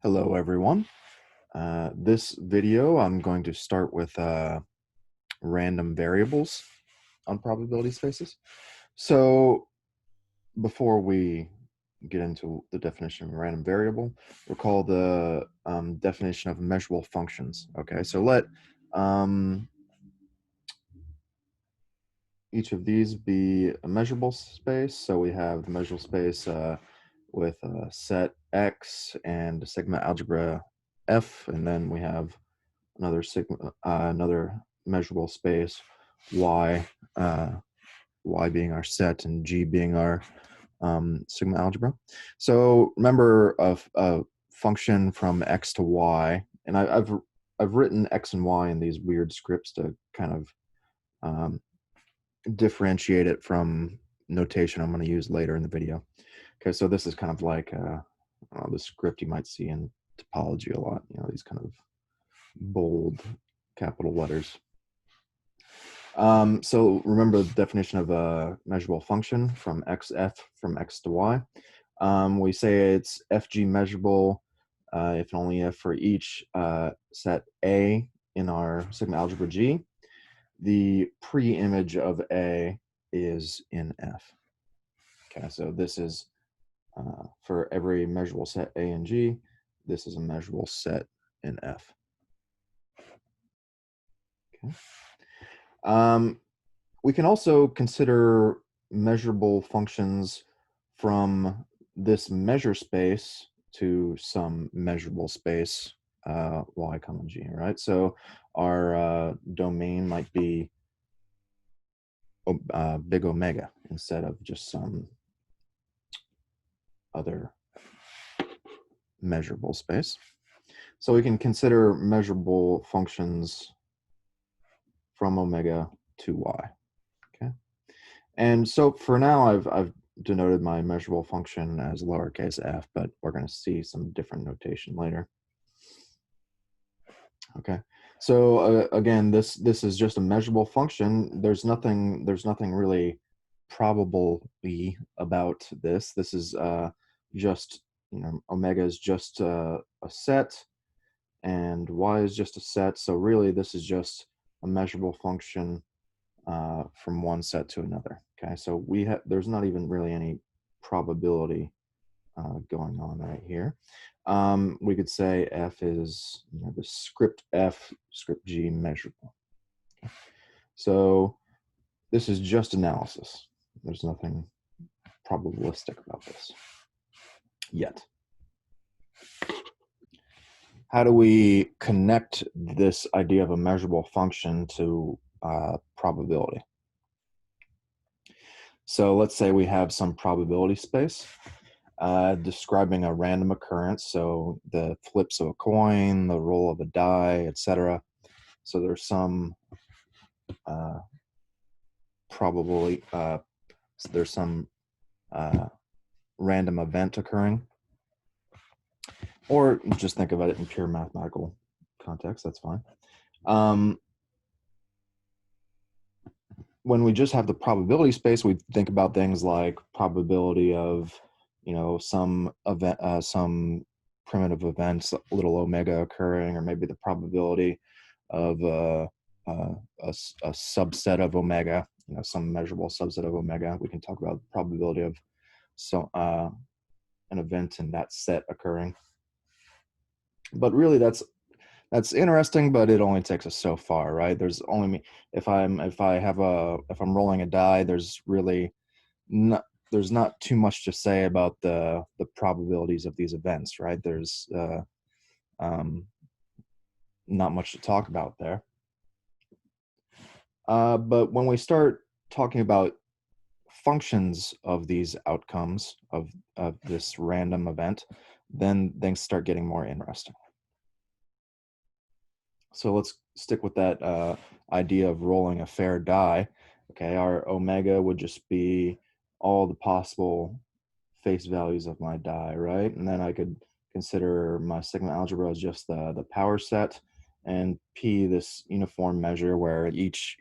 Hello, everyone. This video, I'm going to start with random variables on probability spaces. So before we get into the definition of a random variable, recall the definition of measurable functions. Okay, so let each of these be a measurable space. So we have the measurable space with a set X and a sigma algebra F, and then we have another another measurable space Y, Y being our set and G being our sigma algebra. So remember a function from X to Y, and I've written X and Y in these weird scripts to kind of differentiate it from notation I'm going to use later in the video. Okay, so this is kind of like the script you might see in topology a lot, these kind of bold capital letters. So remember the definition of a measurable function from xf from x to y. We say it's fg measurable if and only if for each set A in our sigma algebra G, the pre-image of A is in F. Okay, so this is for every measurable set A and G, this is a measurable set in F. Okay. We can also consider measurable functions from this measure space to some measurable space y, G, right? So our domain might be big omega instead of just some other measurable space. So we can consider measurable functions from omega to y. Okay, and so for now I've denoted my measurable function as lowercase f, but we're going to see some different notation later. Okay, so again, this is just a measurable function. There's nothing really probably about this. This is just, omega is just a set and y is just a set. So really this is just a measurable function from one set to another. Okay, so there's not even really any probability going on right here. We could say f is the script f, script g measurable. Okay. So this is just analysis. There's nothing probabilistic about this yet. How do we connect this idea of a measurable function to probability? So let's say we have some probability space describing a random occurrence, so the flips of a coin, the roll of a die, etc. So there's some there's some random event occurring, or just think about it in pure mathematical context. That's fine. When we just have the probability space, we think about things like probability of, some event, some primitive events, little omega occurring, or maybe the probability of a subset of omega, some measurable subset of omega. We can talk about the probability of an event in that set occurring. But really, that's interesting, but it only takes us so far, right? There's only if I'm rolling a die, there's really not too much to say about the probabilities of these events, right? There's not much to talk about there. But when we start talking about functions of these outcomes of this random event, then things start getting more interesting. So let's stick with that idea of rolling a fair die. Okay, our omega would just be all the possible face values of my die, right? And then I could consider my sigma algebra as just the power set, and P this uniform measure where each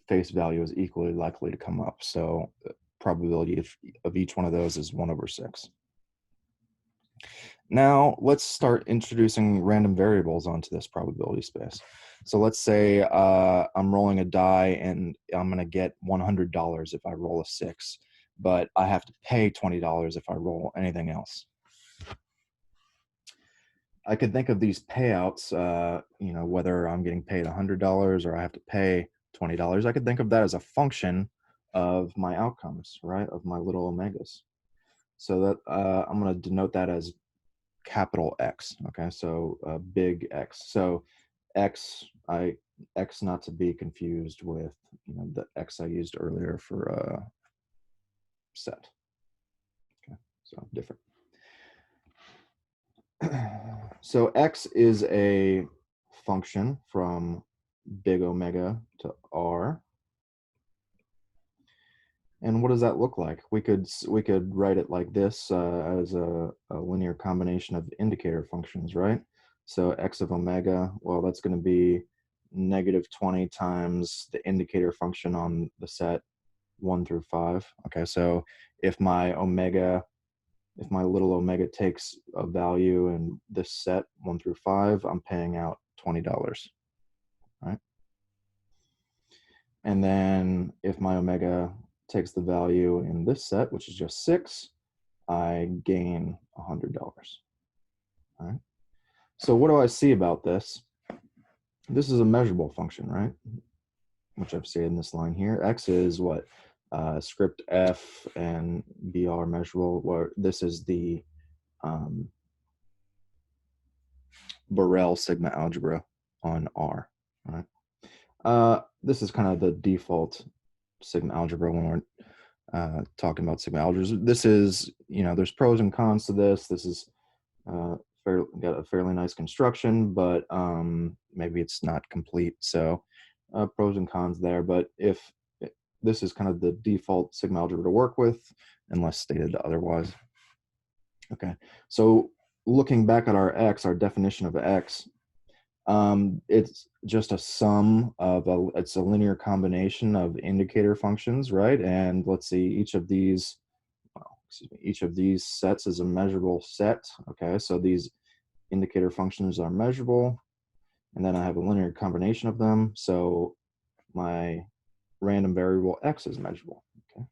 face value is equally likely to come up. So probability of each one of those is 1/6. Now let's start introducing random variables onto this probability space. So let's say I'm rolling a die and I'm going to get $100 if I roll a 6, but I have to pay $20 if I roll anything else. I could think of these payouts, whether I'm getting paid $100 or I have to pay $20. I could think of that as a function of my outcomes, right, of my little omegas. So that I'm going to denote that as capital X. Okay, so big X. So X not to be confused with the X I used earlier for set. Okay, so different. So X is a function from big omega to R. And what does that look like? We could write it like this as a linear combination of indicator functions, right? So x of omega, well, that's going to be -20 times the indicator function on the set 1 through 5. Okay, so if my little omega takes a value in this set 1 through 5, I'm paying out $20, right? And then if my omega takes the value in this set, which is just 6, I gain $100. All right. So what do I see about this? This is a measurable function, right? Which I've stated in this line here. X is what? Script F and BR measurable. Where this is the Borel sigma algebra on R. All right. This is kind of the default sigma algebra when we're talking about sigma algebras. This is, there's pros and cons to this. This is got a fairly nice construction, but maybe it's not complete. So pros and cons there. But this is kind of the default sigma algebra to work with, unless stated otherwise. Okay, so looking back at our X, our definition of X, it's just a sum of it's a linear combination of indicator functions, right? And let's see, each of these sets is a measurable set. Okay, so these indicator functions are measurable, and then I have a linear combination of them, so my random variable X is measurable. Okay,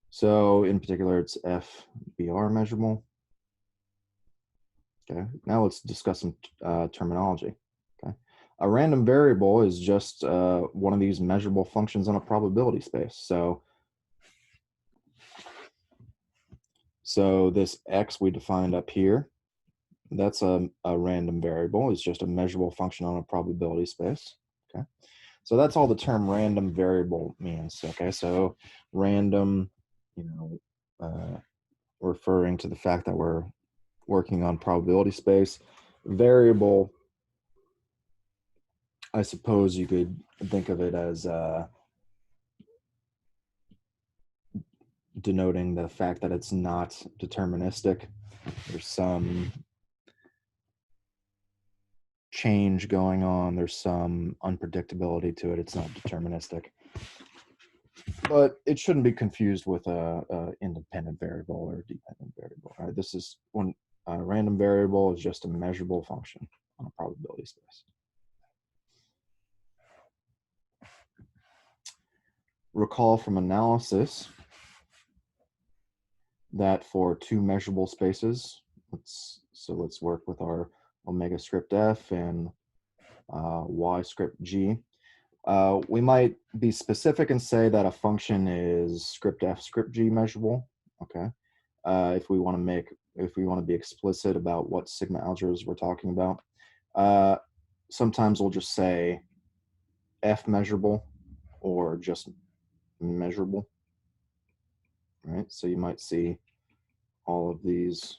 so in particular it's FBR measurable. Okay, now let's discuss some terminology. Okay, a random variable is just one of these measurable functions on a probability space. So this X we defined up here, that's a random variable. It's just a measurable function on a probability space. Okay, so that's all the term random variable means. Okay, so random, referring to the fact that we're working on probability space. Variable, I suppose you could think of it as denoting the fact that it's not deterministic. There's some change going on. There's some unpredictability to it. It's not deterministic. But it shouldn't be confused with a independent variable or dependent variable. Right? This is one random variable is just a measurable function on a probability space. Recall from analysis that for two measurable spaces, let's work with our omega script F and y script G. We might be specific and say that a function is script F script G measurable. Okay, if we want to be explicit about what sigma algebras we're talking about. Sometimes we'll just say F measurable or just measurable. Right, so you might see all of these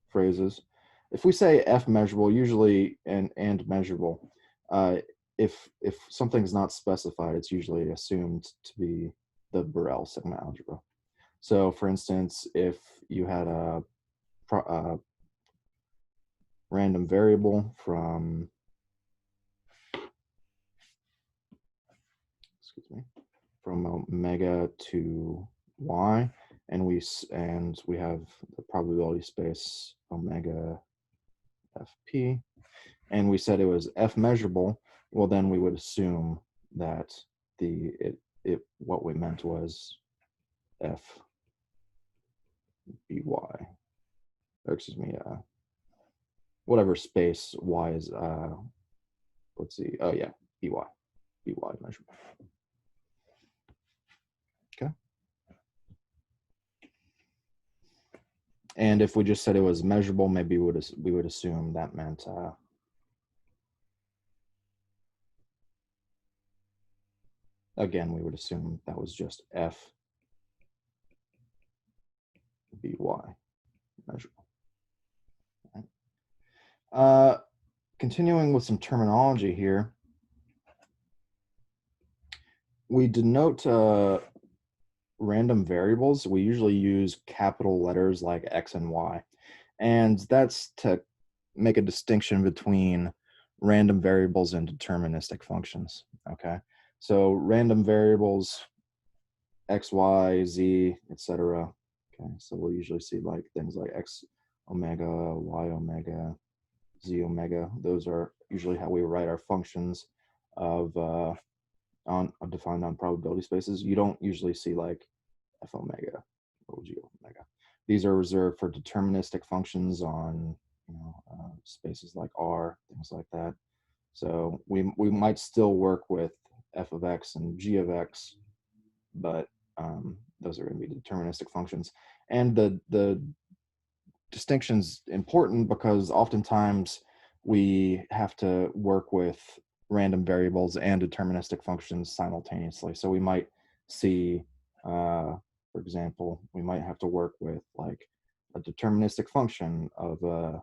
phrases. If we say F measurable, usually and measurable, if something's not specified, it's usually assumed to be the Borel sigma algebra. So, for instance, if you had a random variable from omega to y, and we have the probability space omega fp, and we said it was f measurable, well then we would assume that what we meant was f by, or excuse me, whatever space y is, let's see, oh yeah, by measurable. Okay. And if we just said it was measurable, maybe we would assume that meant again, we would assume that was just f by measurable. Right. Continuing with some terminology here, we denote random variables. We usually use capital letters like x and y, and that's to make a distinction between random variables and deterministic functions. Okay, so random variables, x, y, z, etc. Okay, so we'll usually see like things like x omega, y omega, z omega. Those are usually how we write our functions of defined on probability spaces. You don't usually see like f omega or g omega. These are reserved for deterministic functions on spaces like R, things like that. So we might still work with f of x and g of x, but those are going to be deterministic functions. And the distinction's important because oftentimes we have to work with random variables and deterministic functions simultaneously. So we might see, for example, we might have to work with like a deterministic function of a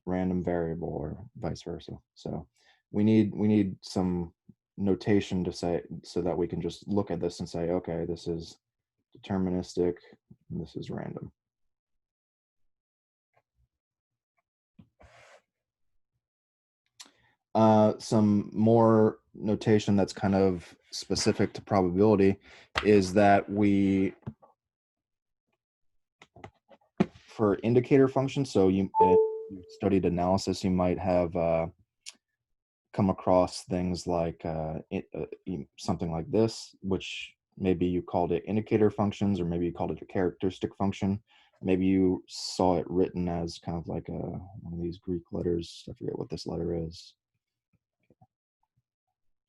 random variable or vice versa. So we need some notation to say, so that we can just look at this and say, okay, this is deterministic and this is random. Some more notation that's kind of specific to probability is that we, for indicator functions, so if you studied analysis, you might have come across things like something like this, which maybe you called it indicator functions, or maybe you called it a characteristic function. Maybe you saw it written as kind of like one of these Greek letters. I forget what this letter is.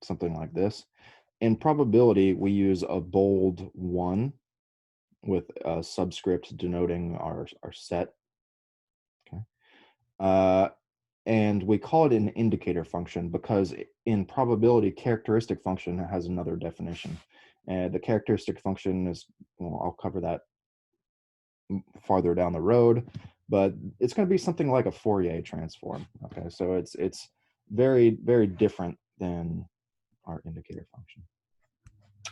Something like this. In probability, we use a bold 1 with a subscript denoting our set. Okay. And we call it an indicator function because in probability, characteristic function has another definition. And the characteristic function is, well, I'll cover that farther down the road, but it's going to be something like a Fourier transform. Okay, so it's very, very different than our indicator function.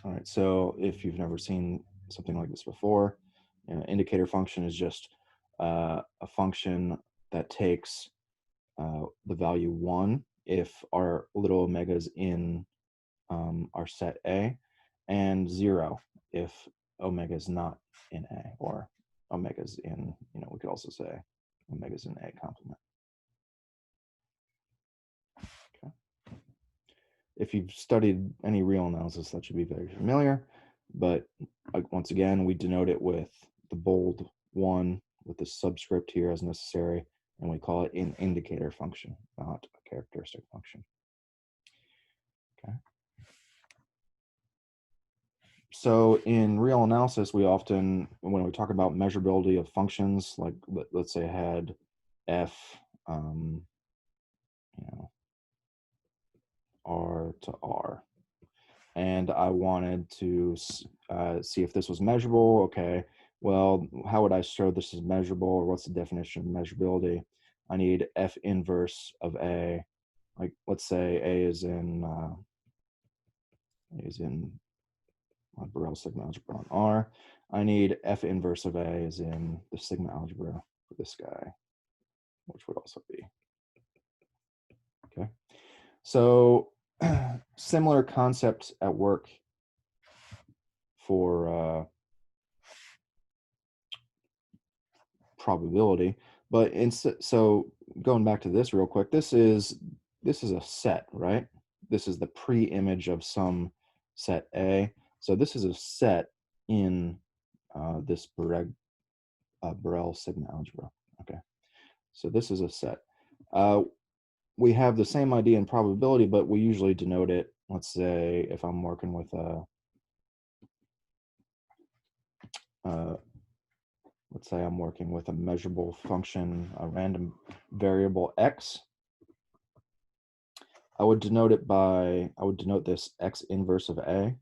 All right, so if you've never seen something like this before, indicator function is just a function that takes the value 1 if our little omega is in our set A, and 0 if omega is not in A, or omega is in, we could also say omega is in A complement. Okay. If you've studied any real analysis, that should be very familiar, but once again, we denote it with the bold 1 with the subscript here as necessary, and we call it an indicator function, not a characteristic function. Okay. So in real analysis, we often, when we talk about measurability of functions, like let's say I had f, r to r, and I wanted to see if this was measurable. Okay, well, how would I show this is measurable, or what's the definition of measurability? I need f inverse of a. Like, let's say a is in my Borel sigma algebra on R. I need f inverse of a is in the sigma algebra for this guy, which would also be. Okay, so similar concept at work for probability. But so going back to this real quick, this is a set, right? This is the pre-image of some set A. So this is a set in this Borel sigma algebra. Okay, so this is a set. We have the same idea in probability, but we usually denote it. Let's say if I'm working with a let's say I'm working with a measurable function, a random variable x. I would denote this x inverse of a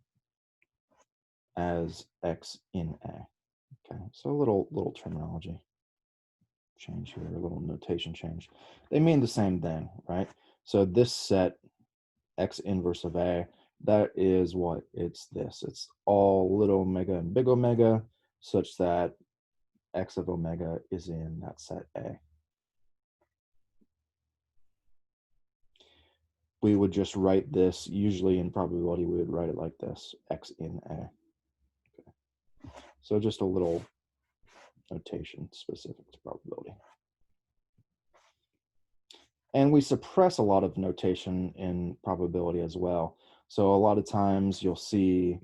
as x in a. Okay, so a little terminology change here, a little notation change. They mean the same thing, right? So this set x inverse of a, that is what it's this. It's all little omega and big omega, such that x of omega is in that set A. We would just write this, usually in probability, we would write it like this, x in A. Okay. So just a little notation specific to probability. And we suppress a lot of notation in probability as well. So a lot of times you'll see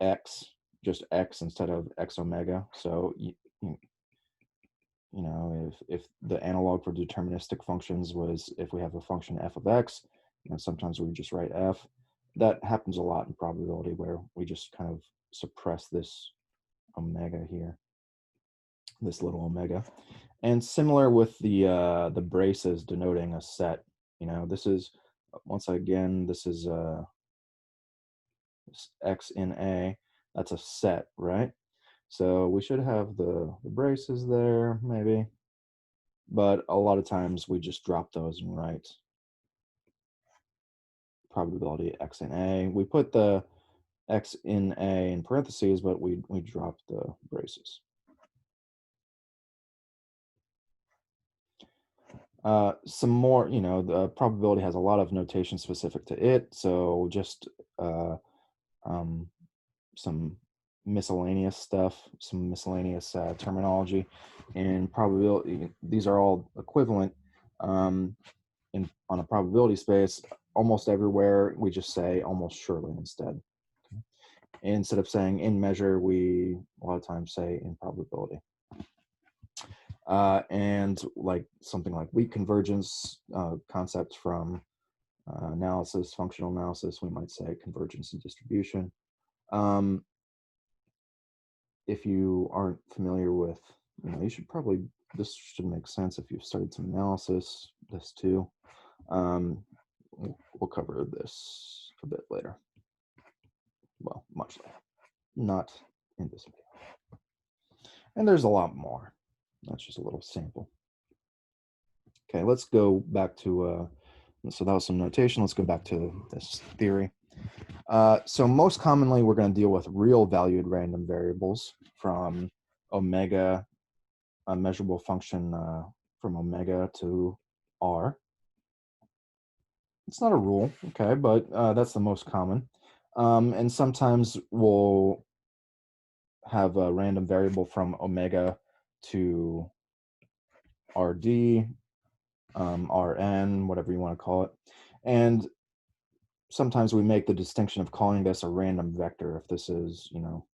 x, just x instead of x omega. So you know, if the analog for deterministic functions was if we have a function f of x, you know, sometimes we just write f. That happens a lot in probability where we just kind of suppress this omega here, this little omega. And similar with the braces denoting a set. You know, this is, once again, this is x in A. That's a set, right? So we should have the braces there, maybe. But a lot of times we just drop those and write probability x in A. We put the x in A in parentheses, but we drop the braces. Some more, you know, the probability has a lot of notation specific to it. So just some miscellaneous stuff, some miscellaneous terminology in probability. These are all equivalent on a probability space. Almost everywhere we just say almost surely instead. Instead of saying in measure, we a lot of times say in probability. And like something like weak convergence concepts from analysis, functional analysis, we might say convergence and distribution. If you aren't familiar with, you know, you should probably, this should make sense if you've studied some analysis, this too. We'll cover this a bit later. Well, much later, not in this video. And there's a lot more. That's just a little sample. Okay, let's go back to, so that was some notation. Let's go back to this theory. So most commonly, we're going to deal with real valued random variables from omega, a measurable function from omega to r. It's not a rule, okay, but that's the most common. And sometimes we'll have a random variable from omega to rd, rn, whatever you want to call it. And sometimes we make the distinction of calling this a random vector. If this is, you know,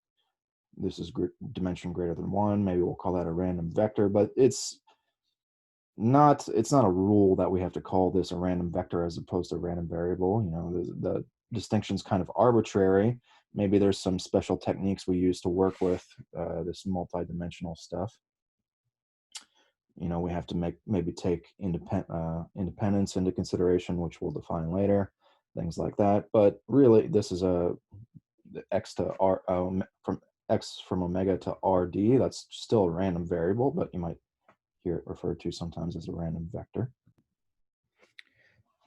this is dimension greater than 1, maybe we'll call that a random vector, but it's not a rule that we have to call this a random vector as opposed to a random variable. You know, the distinction's kind of arbitrary. Maybe there's some special techniques we use to work with this multi-dimensional stuff. You know, we have to maybe take independence into consideration, which we'll define later, things like that. But really, this is a x to r from x from omega to rd. That's still a random variable, but you might hear it referred to sometimes as a random vector.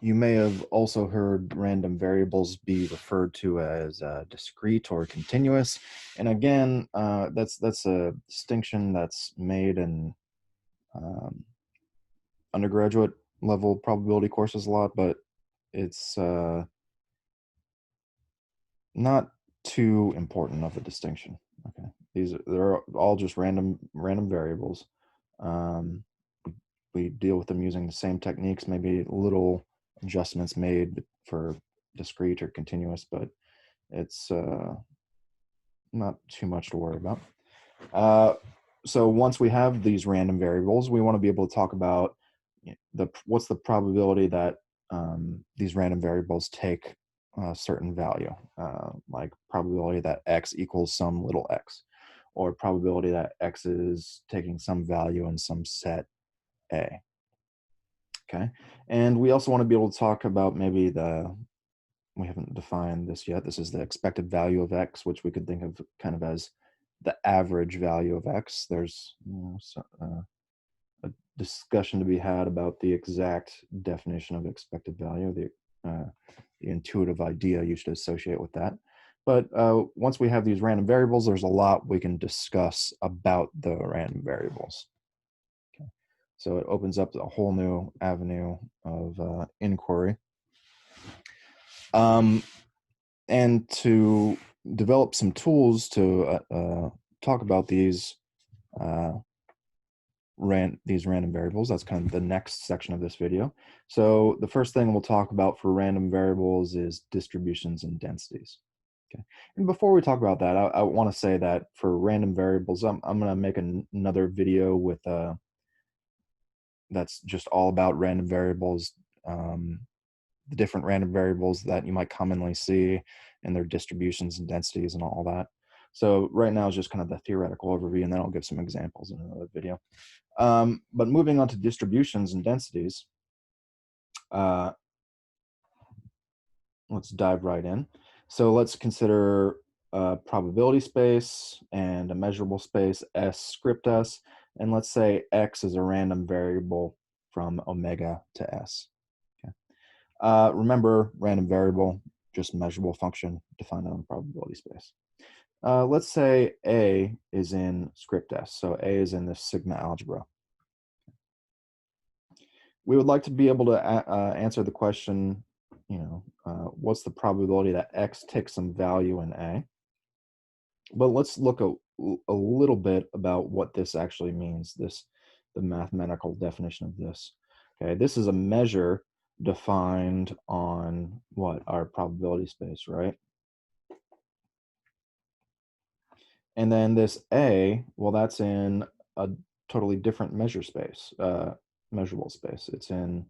You may have also heard random variables be referred to as discrete or continuous. And again, that's a distinction that's made in undergraduate level probability courses a lot, but it's not too important of a distinction. Okay. They're all just random variables. Um, we deal with them using the same techniques, maybe little adjustments made for discrete or continuous, but it's not too much to worry about. So once we have these random variables, we want to be able to talk about what's the probability that these random variables take a certain value, like probability that x equals some little x, or probability that x is taking some value in some set A. Okay, and we also want to be able to talk about maybe we haven't defined this yet. This is the expected value of x, which we could think of kind of as the average value of x. There's a discussion to be had about the exact definition of expected value, the intuitive idea you should associate with that. But once we have these random variables, there's a lot we can discuss about the random variables. Okay. So it opens up a whole new avenue of inquiry. And to develop some tools to talk about these random variables, that's kind of the next section of this video. So the first thing we'll talk about for random variables is distributions and densities. Okay. And before we talk about that, I want to say that for random variables, I'm going to make another video with that's just all about random variables, the different random variables that you might commonly see and their distributions and densities and all that. So right now is just kind of the theoretical overview, and then I'll give some examples in another video. But moving on to distributions and densities, let's dive right in. So let's consider a probability space and a measurable space, S script S, and let's say X is a random variable from omega to S. Remember, random variable, just measurable function defined on the probability space. Let's say A is in script S, so A is in the sigma algebra. We would like to be able to answer the question, what's the probability that X takes some value in A? But let's look a little bit about what this actually means, the mathematical definition of this. Okay, this is a measure defined on our probability space, right? And then this A, well, that's in a totally different measurable space. It's in,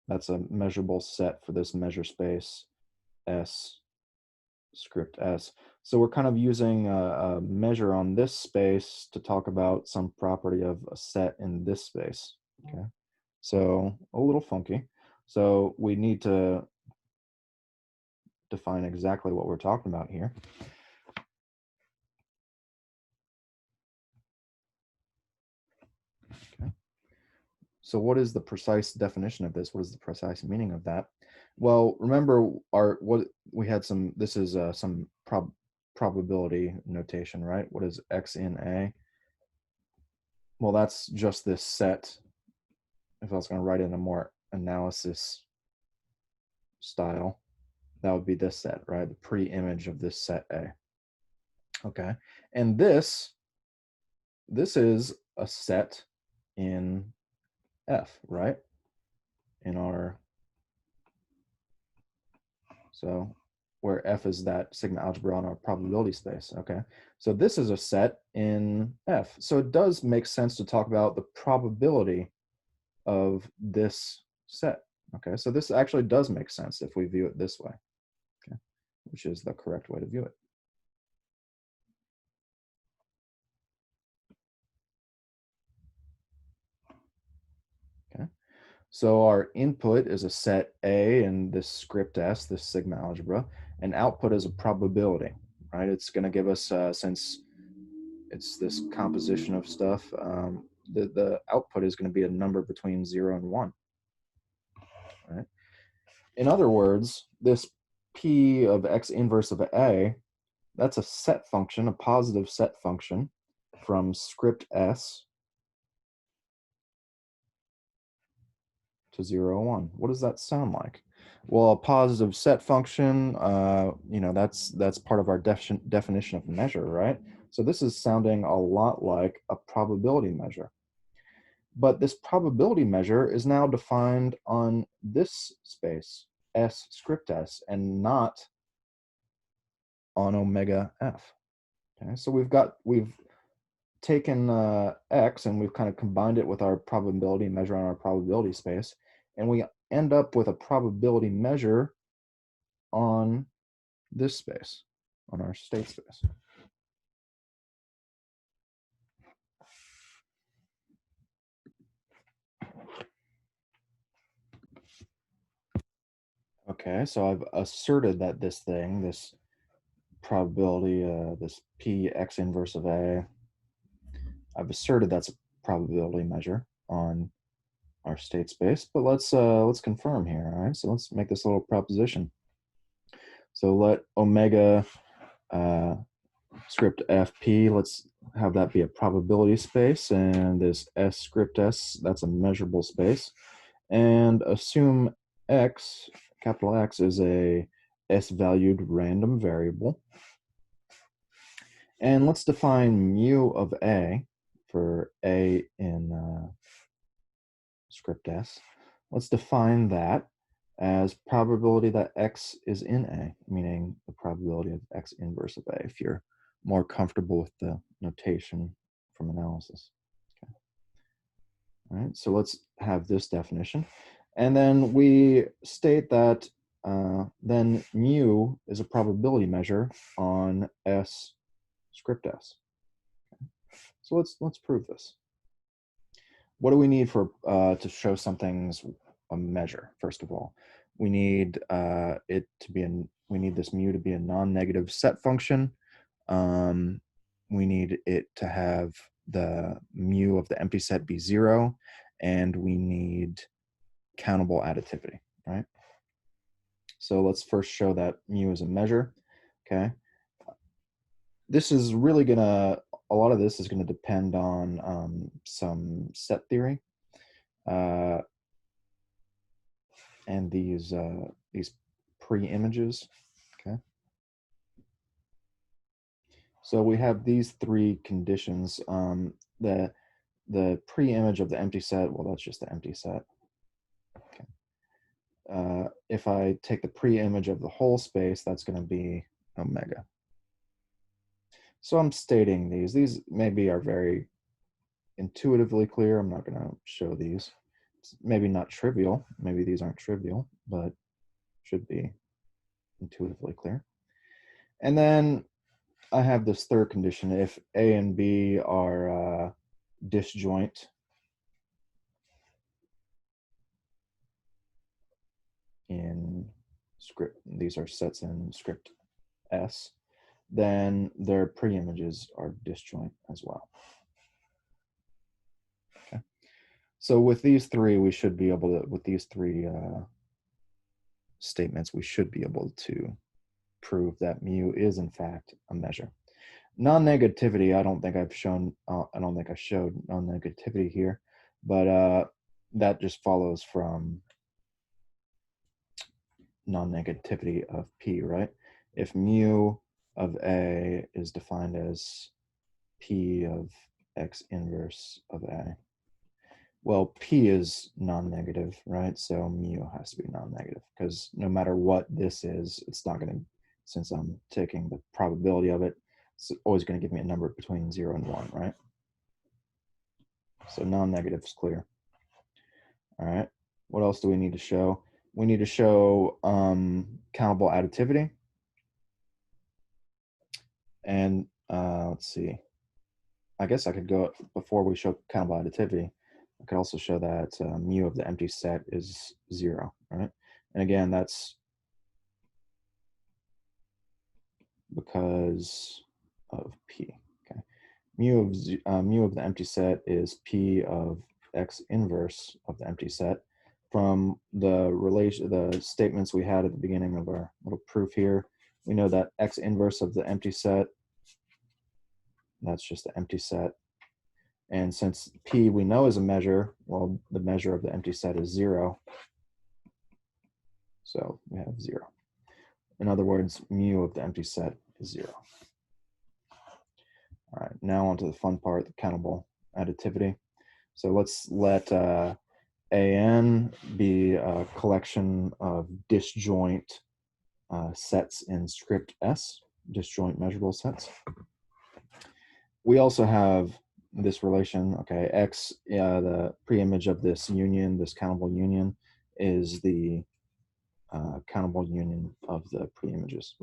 that's a measurable set for this measure space, S, script S. So we're kind of using a measure on this space to talk about some property of a set in this space, okay? So a little funky. So we need to define exactly what we're talking about here. Okay. So what is the precise definition of this? What is the precise meaning of that? Well, remember this is some probability notation, right? What is X in A? Well, that's just this set. If I was going to write in a more analysis style, that would be this set, right? The pre-image of this set A. Okay. And this is a set in F, right? So where F is that sigma algebra on our probability space, okay? So this is a set in F. So it does make sense to talk about the probability of this set, okay? So this actually does make sense if we view it this way, okay? Which is the correct way to view it. Okay. So our input is a set A in this script S, this sigma algebra, and output is a probability, right? It's going to give us, since it's this composition of stuff, the output is going to be a number between 0 and 1, right? In other words, this P of X inverse of A, that's a set function, a positive set function from script S to 0, 1. What does that sound like? Well, a positive set function, that's part of our definition of measure, right? So this is sounding a lot like a probability measure. But this probability measure is now defined on this space, S script S, and not on omega F. Okay, so we've taken X and we've kind of combined it with our probability measure on our probability space, and we end up with a probability measure on this space, on our state space. Okay, so I've asserted that this probability, this P X inverse of A, I've asserted that's a probability measure on our state space, but let's confirm here. All right, so let's make this little proposition. So let omega script FP, let's have that be a probability space, and this S script S, that's a measurable space, and assume X, capital X, is a S-valued random variable. And let's define mu of A for A in script S. Let's define that as probability that X is in A, meaning the probability of X inverse of A, if you're more comfortable with the notation from analysis. Okay. All right, so let's have this definition. And then we state that then mu is a probability measure on S script S. Okay. So let's prove this. What do we need for to show something's a measure? First of all, we need we need this mu to be a non-negative set function. We need it to have the mu of the empty set be 0, and we need countable additivity, right? So let's first show that mu is a measure. Okay. This is really a lot of this is gonna depend on some set theory. And these pre-images. Okay. So we have these three conditions. The pre-image of the empty set, well, that's just the empty set. Okay. If I take the pre-image of the whole space, that's going to be omega. So I'm stating these. These maybe are very intuitively clear. I'm not going to show these. It's maybe not trivial. Maybe these aren't trivial, but should be intuitively clear. And then I have this third condition. If A and B are disjoint in script, these are sets in script S, then their pre-images are disjoint as well. Okay. So with these three, we should be able to, with these three statements, we should be able to prove that mu is in fact a measure. Non-negativity, I don't think I've shown, I don't think I showed non-negativity here, but that just follows from non-negativity of P, right? If mu of A is defined as P of X inverse of A, well, P is non-negative, right? So mu has to be non-negative, because no matter what this is, it's not going to, since I'm taking the probability of it, it's always going to give me a number between 0 and 1, right? So non-negative is clear. All right. What else do we need to show? We need to show countable additivity. And let's see. I guess I could go, before we show countable additivity, I could also show that mu of the empty set is 0, right? And again, that's because of P. Okay. Mu of the empty set is P of X inverse of the empty set. From the statements we had at the beginning of our little proof here, we know that X inverse of the empty set, that's just the empty set. And since P we know is a measure, well, the measure of the empty set is 0. So we have 0. In other words, mu of the empty set is 0. All right, now on to the fun part, the countable additivity. So let's let AN be a collection of disjoint sets in script S, disjoint measurable sets. We also have this relation, okay, X, the preimage of this union, this countable union, is the countable union of the preimages.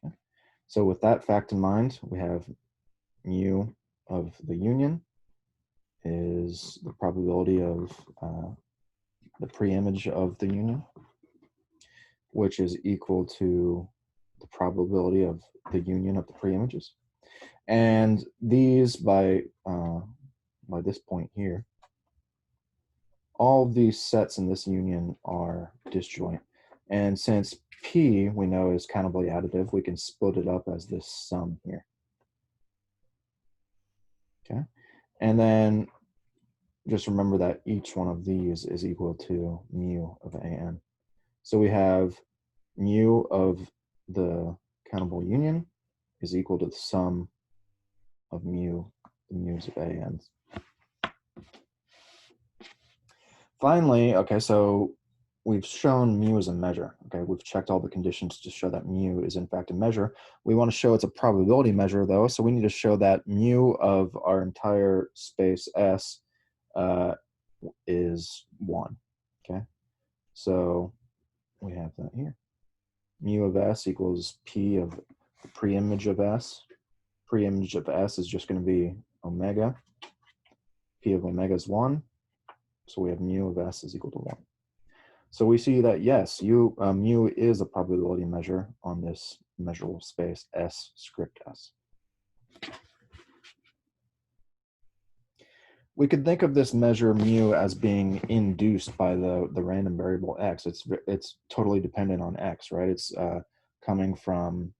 Okay. So with that fact in mind, we have mu of the union is the probability of the preimage of the union, which is equal to the probability of the union of the preimages. And these, by this point here, all of these sets in this union are disjoint. And since P, we know, is countably additive, we can split it up as this sum here. Okay. And then just remember that each one of these is equal to mu of AN. So we have mu of the countable union is equal to the sum of the mu's of AN. Finally, okay, so we've shown mu as a measure. Okay, we've checked all the conditions to show that mu is in fact a measure. We want to show it's a probability measure though, so we need to show that mu of our entire space S is 1. Okay, so we have that here. Mu of S equals P of the preimage of S. Preimage of S is just going to be omega. P of omega is 1. So we have mu of S is equal to 1. So we see that, yes, mu is a probability measure on this measurable space S script S. We could think of this measure mu as being induced by the random variable X. It's totally dependent on X, right? It's coming from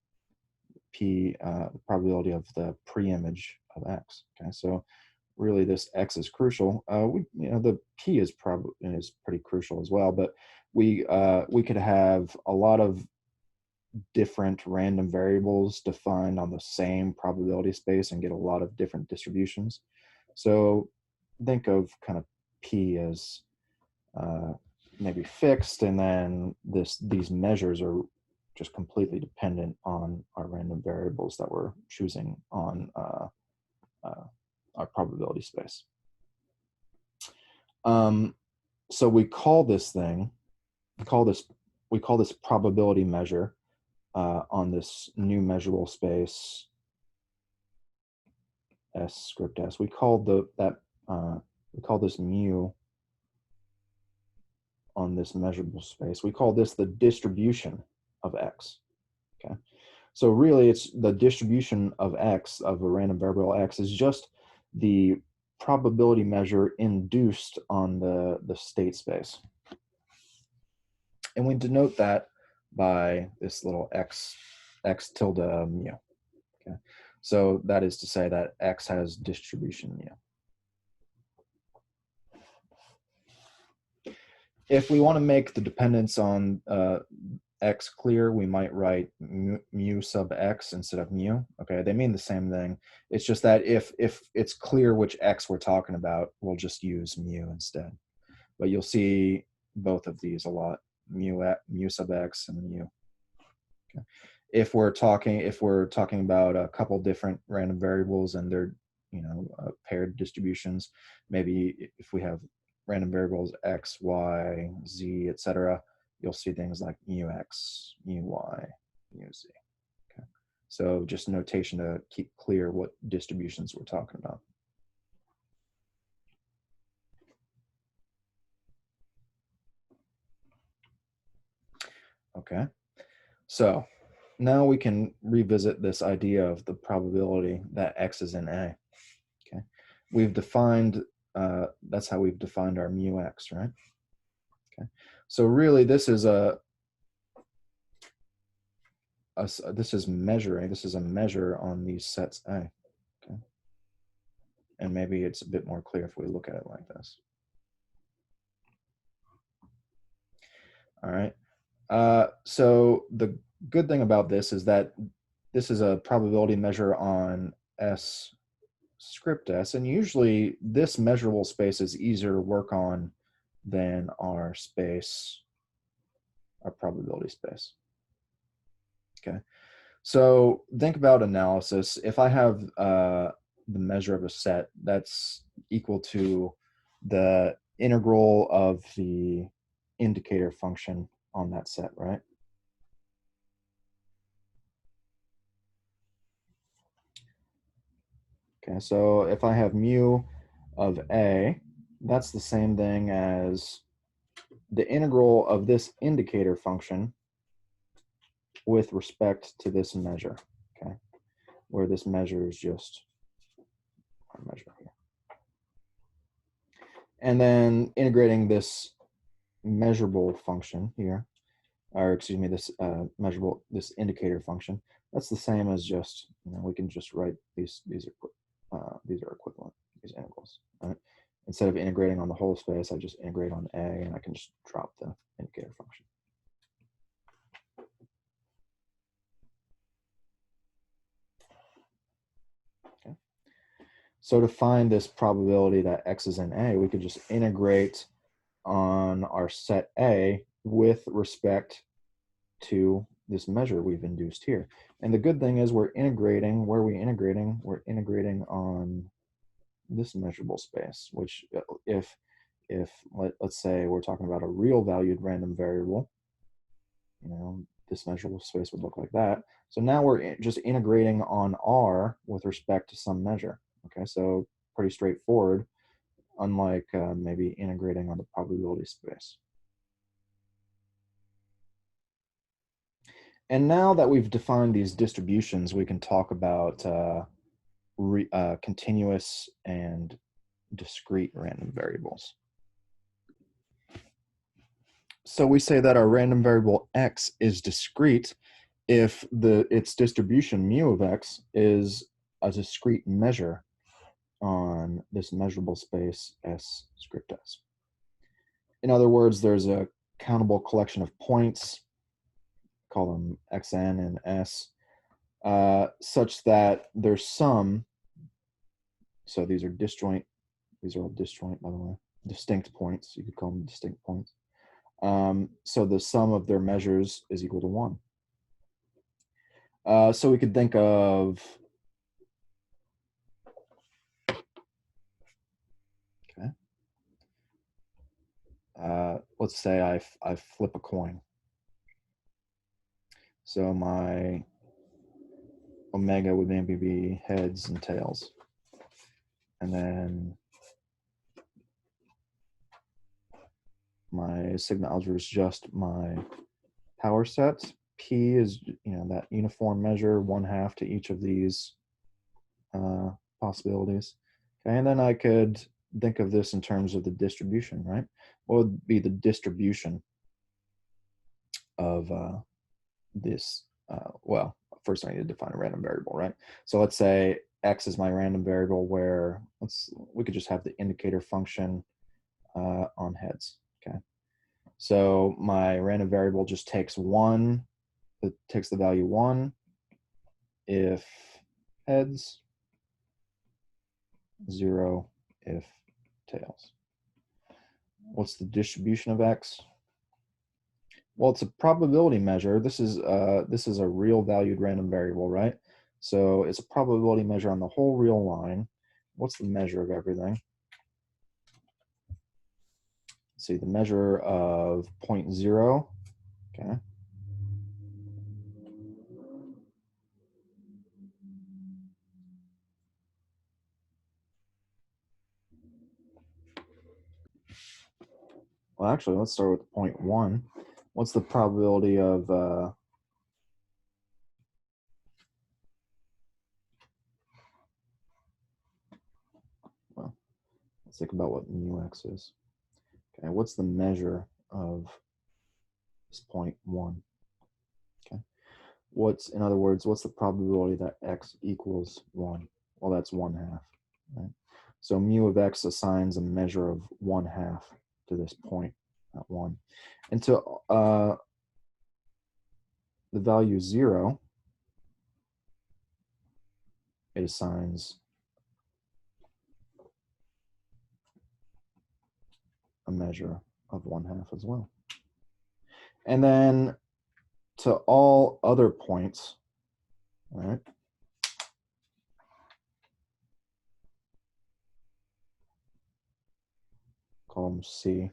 P, the probability of the preimage of X. Okay, so really this X is crucial. The P is pretty crucial as well, but we could have a lot of different random variables defined on the same probability space and get a lot of different distributions. So think of kind of P as maybe fixed, and then these measures are just completely dependent on our random variables that we're choosing on our probability space. So we call this thing, we call this probability measure on this new measurable space S script S. We call this mu on this measurable space. We call this the distribution of X. Okay, so really it's the distribution of X, of a random variable X, is just the probability measure induced on the state space. And we denote that by this little x tilde mu. Okay, so that is to say that X has distribution mu. If we want to make the dependence on X clear, we might write mu sub X instead of mu. Okay, they mean the same thing. It's just that if it's clear which X we're talking about, we'll just use mu instead. But you'll see both of these a lot, mu sub X and mu. Okay. If we're talking about a couple different random variables and they're paired distributions, maybe if we have random variables X, Y, Z, etc., you'll see things like mu X, mu Y, mu Z. Okay. So just notation to keep clear what distributions we're talking about. Okay, so now we can revisit this idea of the probability that X is in A. Okay, we've defined, that's how we've defined our mu X, right? Okay, so really this is a measure on these sets A. Okay, and maybe it's a bit more clear if we look at it like this. All right. So the good thing about this is that this is a probability measure on S script S, and usually this measurable space is easier to work on than our probability space. Okay. So think about analysis. If I have the measure of a set, that's equal to the integral of the indicator function on that set, right? Okay, so if I have mu of A, that's the same thing as the integral of this indicator function with respect to this measure, okay? Where this measure is just our measure here. And then integrating this measurable function here, or excuse me, this this indicator function, that's the same as just, we can just write these are equivalent, these integrals, right? Instead of integrating on the whole space, I just integrate on A, and I can just drop the indicator function. Okay. So to find this probability that X is in A, we could just integrate on our set A with respect to this measure we've induced here. And the good thing is we're integrating, where are we integrating? We're integrating on this measurable space, which if let's say we're talking about a real valued random variable, this measurable space would look like that. So now we're just integrating on R with respect to some measure. Okay, so pretty straightforward, unlike maybe integrating on the probability space. And now that we've defined these distributions, we can talk about continuous and discrete random variables. So we say that our random variable X is discrete if its distribution mu of X is a discrete measure on this measurable space S script S. In other words, there's a countable collection of points, call them Xn and S, such that their sum, so these are disjoint, these are all disjoint, by the way, distinct points, you could call them distinct points. So the sum of their measures is equal to 1. So we could think of, okay, let's say I flip a coin. So my omega would maybe be heads and tails. And then my sigma algebra is just my power sets. P is, that uniform measure, 1/2 to each of these possibilities. Okay, and then I could think of this in terms of the distribution, right? What would be the distribution of this? Well, first I need to define a random variable, right? So let's say X is my random variable where we could just have the indicator function on heads, okay? So my random variable just takes 1, it takes the value 1 if heads, 0 if tails. What's the distribution of X? Well, it's a probability measure. This is a real valued random variable, right? So it's a probability measure on the whole real line. What's the measure of everything? Let's see, the measure of 0.0, okay. Well, actually, let's start with 0.1. What's the probability of well, let's think about what mu X is. Okay, what's the measure of this 0.1? Okay, in other words, what's the probability that X equals 1? Well, that's 1/2, right? So mu of X assigns a measure of 1/2 to this point at 1. And to the value 0, it assigns a measure of 1/2 as well. And then to all other points, all right, column C,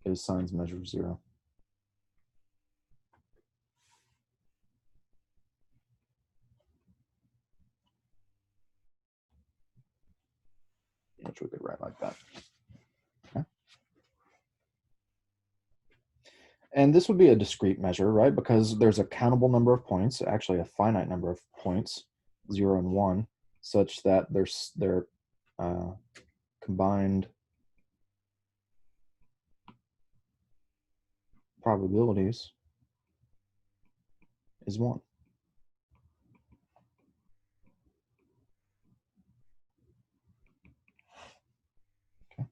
it assigns measure of 0. Which we could write like that. Okay. And this would be a discrete measure, right? Because there's a countable number of points, actually a finite number of points, 0 and 1, such that their combined probabilities is 1. Okay.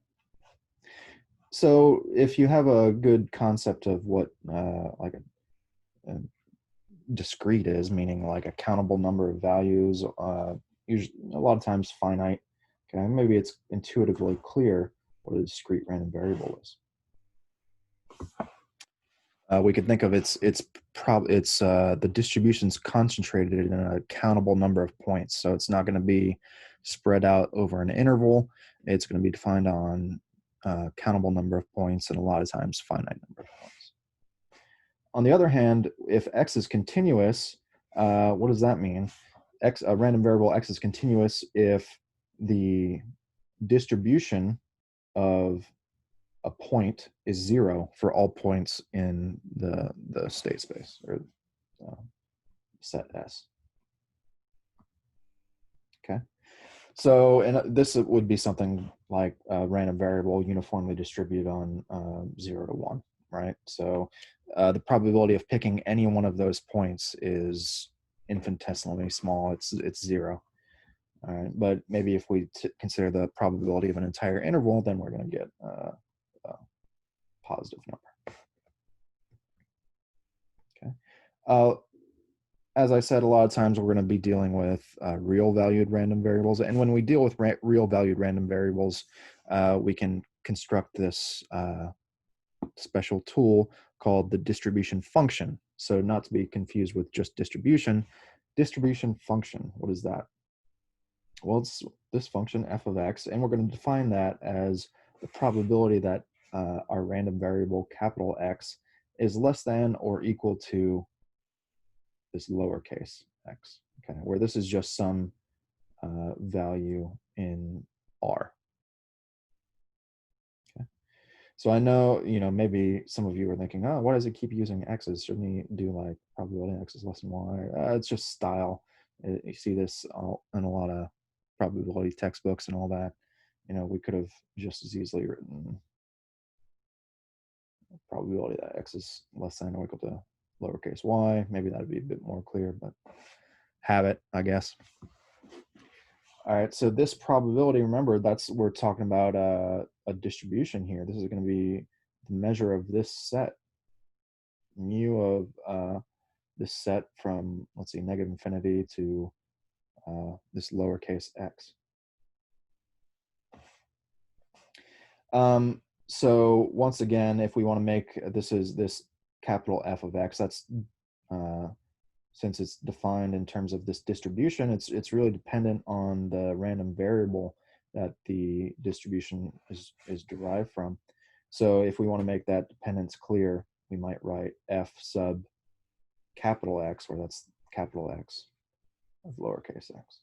So if you have a good concept of what like a discrete is, meaning like a countable number of values, usually a lot of times finite, okay, maybe it's intuitively clear what a discrete random variable is. We could think of the distribution's concentrated in a countable number of points, so it's not going to be spread out over an interval. It's going to be defined on a countable number of points, and a lot of times finite number of points. On the other hand, if x is continuous, what does that mean? A random variable x is continuous if the distribution of a point is 0 for all points in the state space, or set S. Okay, so and this would be something like a random variable uniformly distributed on 0 to 1, right? So the probability of picking any one of those points is infinitesimally small. It's 0. All right, but maybe if we consider the probability of an entire interval, then we're going to get a positive number. Okay. As I said, a lot of times we're going to be dealing with real valued random variables. And when we deal with real valued random variables, we can construct this special tool called the distribution function. So not to be confused with just distribution function, what is that? Well, it's this function f of x, and we're going to define that as the probability that our random variable capital X is less than or equal to this lowercase x, okay, where this is just some value in R. Okay, so I know, maybe some of you are thinking, oh, why does it keep using x's? Shouldn't he do like probability x is less than y? It's just style. You see this in a lot of probability textbooks and all that. We could have just as easily written probability that x is less than or equal to lowercase y. Maybe that'd be a bit more clear, but have it, I guess. All right, so this probability, remember, we're talking about a distribution here. This is going to be the measure of this set, mu of this set from, let's see, negative infinity to this lowercase x. So once again, if we want to make this capital F of x, that's since it's defined in terms of this distribution, it's really dependent on the random variable that the distribution is derived from. So if we want to make that dependence clear, we might write f sub capital X, where that's capital X of lowercase x.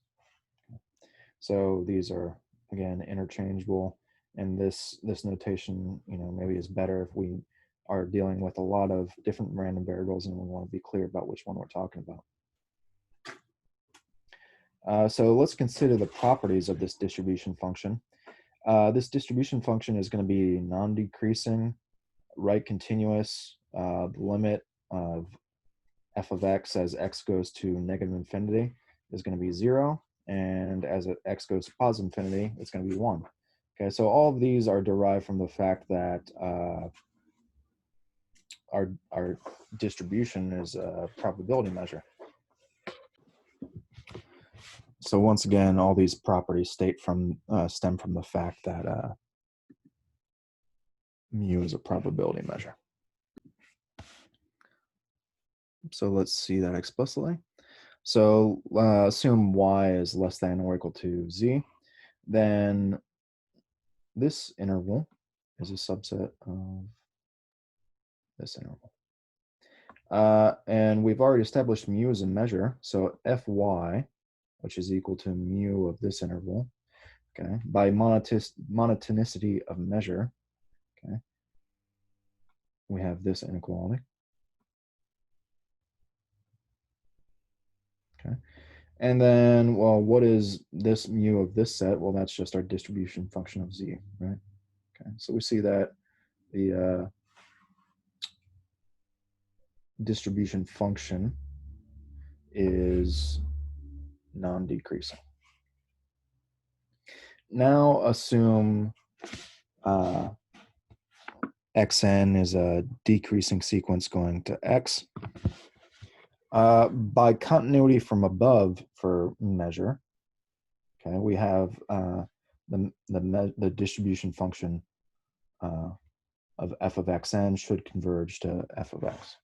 So these are, again, interchangeable, and this notation, maybe is better if we are dealing with a lot of different random variables and we want to be clear about which one we're talking about. So let's consider the properties of this distribution function. This distribution function is going to be non-decreasing, right continuous. The limit of f of x as x goes to negative infinity is going to be 0. And as x goes to positive infinity, it's going to be 1. Okay, so all of these are derived from the fact that our distribution is a probability measure. So once again, all these properties stem from the fact that mu is a probability measure. So let's see that explicitly. So assume y is less than or equal to z, then this interval is a subset of this interval. And we've already established mu as a measure, so fy, which is equal to mu of this interval, okay, by monotonicity of measure, okay, we have this inequality. Okay. And then, well, what is this mu of this set? Well, that's just our distribution function of z, right? Okay, so we see that the distribution function is non-decreasing. Now assume xn is a decreasing sequence going to x. By continuity from above for measure, okay, we have the distribution function of f of xn should converge to f of x,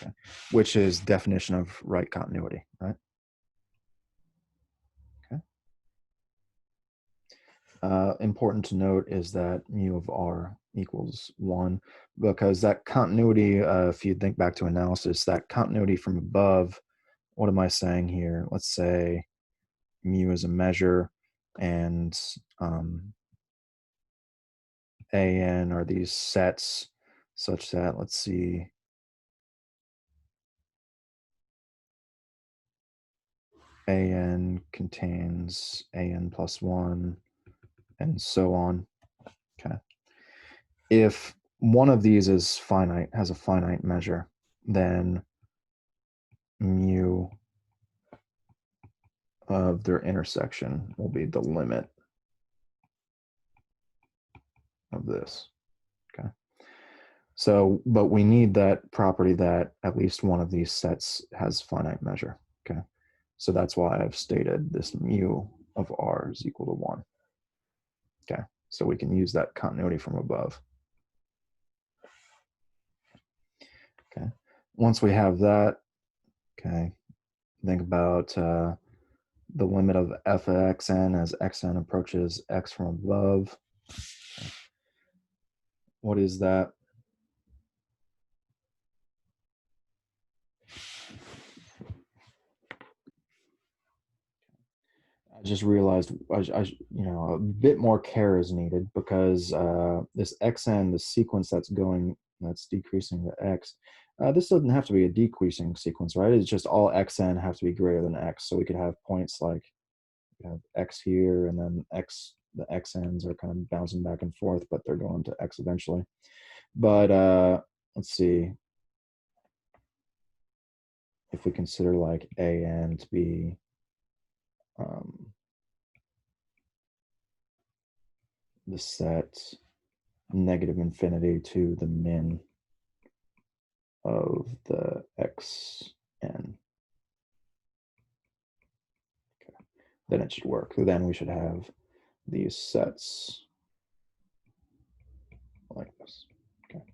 okay, which is definition of right continuity, right? Okay. Important to note is that mu of r equals 1, because that continuity, if you think back to analysis, that continuity from above, what am I saying here? Let's say mu is a measure, and an are these sets such that, let's see, an contains an plus 1, and so on. Okay. If one of these is finite, has a finite measure, then mu of their intersection will be the limit of this. Okay. So, but we need that property that at least one of these sets has finite measure. Okay. So that's why I've stated this mu of r is equal to 1. Okay. So we can use that continuity from above. Okay. Once we have that, okay, think about the limit of f of xn as xn approaches x from above. Okay. What is that? I just realized a bit more care is needed, because this xn, the sequence that's decreasing to x, this doesn't have to be a decreasing sequence, right? It's just all xn have to be greater than x. So we could have points like x here, and then the xn's are kind of bouncing back and forth, but they're going to x eventually. But let's see. If we consider like an to be the set negative infinity to the min of the xn. Okay. Then it should work. Then we should have these sets like this. Okay.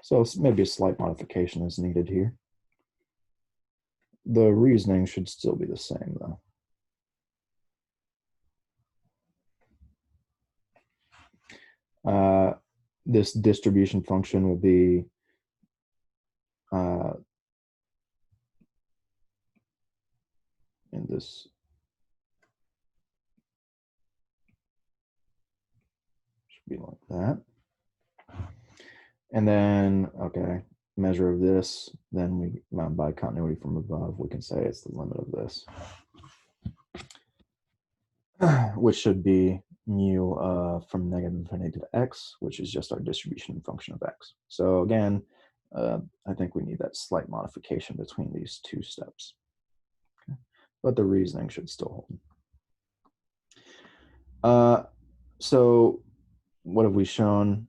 So maybe a slight modification is needed here. The reasoning should still be the same, though. This distribution function will be in this should be like that. And then, okay, measure of this, then we, by continuity from above, we can say it's the limit of this, which should be mu from negative infinity to x, which is just our distribution function of x. So again, I think we need that slight modification between these two steps. Okay. But the reasoning should still hold. So what have we shown?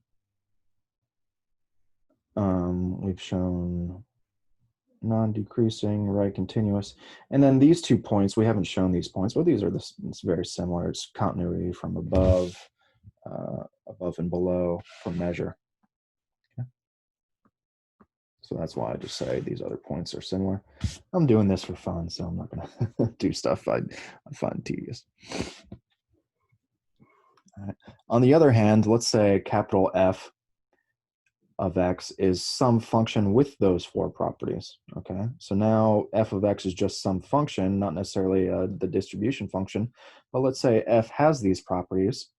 We've shown non-decreasing, right, continuous. And then these 2 points, we haven't shown these points, but these are it's very similar. It's continuity from above and below from measure. Okay. So that's why I just say these other points are similar. I'm doing this for fun, so I'm not going to do stuff I find tedious. All right. On the other hand, let's say capital F of x is some function with those 4 properties. Okay, so now f of x is just some function, not necessarily the distribution function, but let's say f has these properties.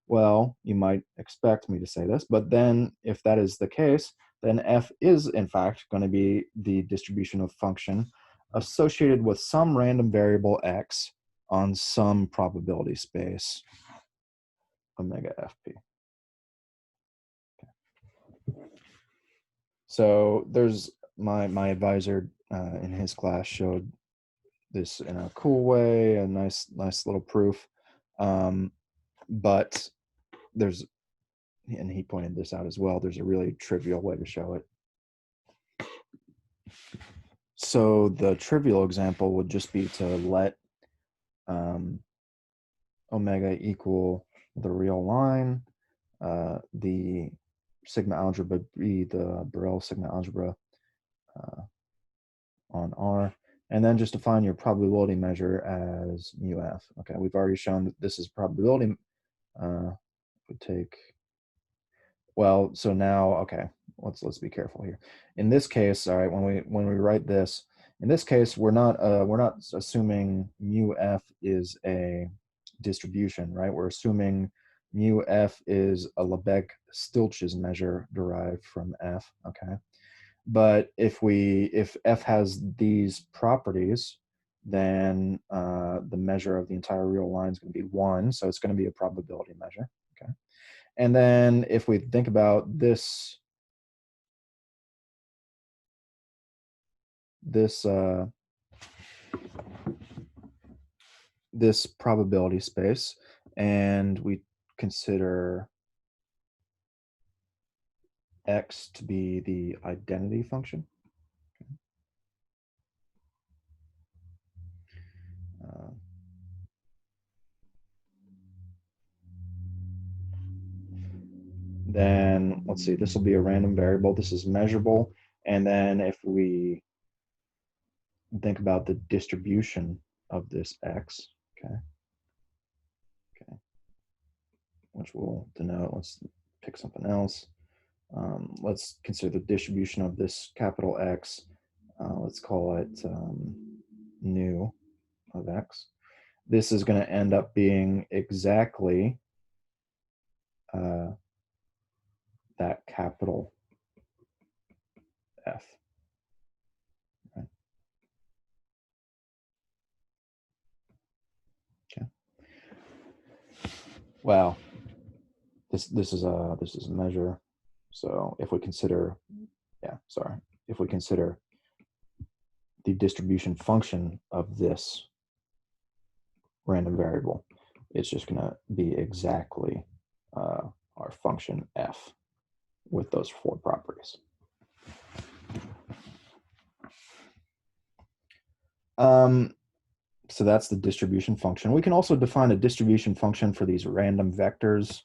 Well, you might expect me to say this, but then if that is the case, then f is in fact going to be the distribution of function associated with some random variable x on some probability space omega fp. So there's my advisor in his class showed this in a cool way, a nice little proof. But there's, and he pointed this out as well, there's a really trivial way to show it. So the trivial example would just be to let omega equal the real line, the sigma algebra be the Borel sigma algebra on R, and then just define your probability measure as mu f. Okay, we've already shown that this is probability. We take, well, so now, okay, let's be careful here. In this case, all right, when we write this, in this case, we're not assuming mu f is a distribution, right? We're assuming mu f is a Lebesgue-Stieltjes measure derived from f. Okay. But if f has these properties, then the measure of the entire real line is going to be 1, so it's going to be a probability measure. Okay, and then if we think about this this probability space, and we consider x to be the identity function. Then let's see, this will be a random variable. This is measurable. And then if we think about the distribution of this x, okay, which will denote, let's pick something else. Let's consider the distribution of this capital X. Let's call it nu of x. This is going to end up being exactly that capital F. Right. Okay. Well, this is a measure. So if we consider, if we consider the distribution function of this random variable, it's just going to be exactly our function f with those 4 properties. So that's the distribution function. We can also define a distribution function for these random vectors.